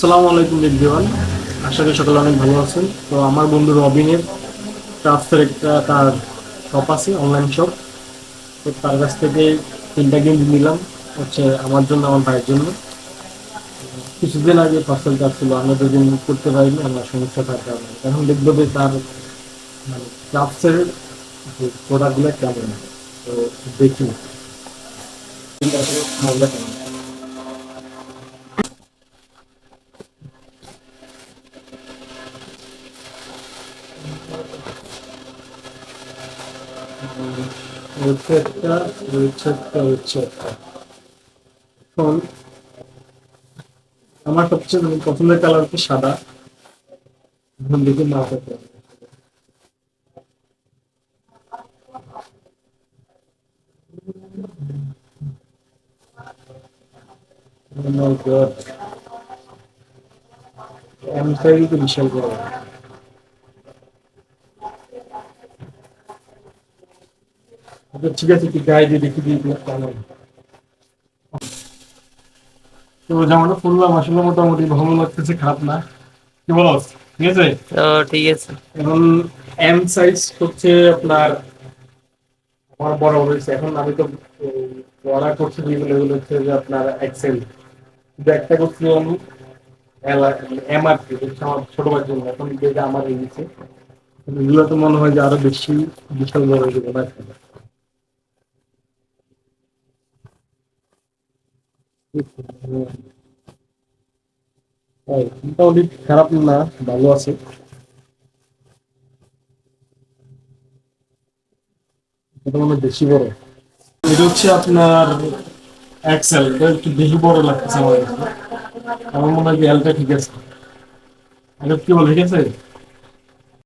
আসসালামু আলাইকুম এভরিওয়ান। আশা করি সকলে অনেক ভালো আছেন। তো আমার বন্ধু রবিনের ক্রাফটসের একটা তার শপ আছে, অনলাইন শপ। তো তার কাছ থেকে 3টা গেম নিলাম, হচ্ছে আমার জন্য, আমার ভাইয়ের জন্য। কিছুদিন আগে পার্সেল ছিল, আমরা দুদিন করতে পারিনি, আমার সমস্যা থাকার কারণে। এখন দেখবো যে তার মানে ক্রাফটসের যে প্রোডাক্টগুলো কেমন। তো দেখি কিন্তু আসলে ভালো কেমন। হচ্ছে একটা, হচ্ছে একটা এখন আমার সবচেয়ে পছন্দের কালার হচ্ছে সাদা। এখন দেখি না থাকে। Oh my God, এমনটাই তো বিশাল বড়। আচ্ছা, ঠিক আছে, তুই গায়ে দিয়ে দেখি দিয়ে দিলাম কেমন। তো জামাটা পরলাম, আসলে মোটামুটি ভালো লাগতেছে, খারাপ না। কি বলো, ঠিক আছে? ও ঠিক আছে। এখন এম সাইজ হচ্ছে আপনার, আমার বড় হয়েছে। এখন আমি তো পড়া করছি যেগুলো, এগুলো হচ্ছে যে আপনার এক্সেল। একটা করছি আমি এমআরপি, হচ্ছে আমার ছোট ভাইয়ের জন্য। এখন যেটা আমার হয়ে গেছে, এগুলো তো মনে হয় যে আরো বেশি বিশাল বড় হয়ে যাবে না? তাই মোটামুটি খারাপ না, ভালো আছে। এটা মনে হয় বেশি বড়। এটা হচ্ছে আপনার এক্সেল, এটা একটু বেশি বড় লাগতেছে আমার কাছে। আমার মনে হয় যে এলটা ঠিক আছে। এটা কি বলে, ঠিক আছে?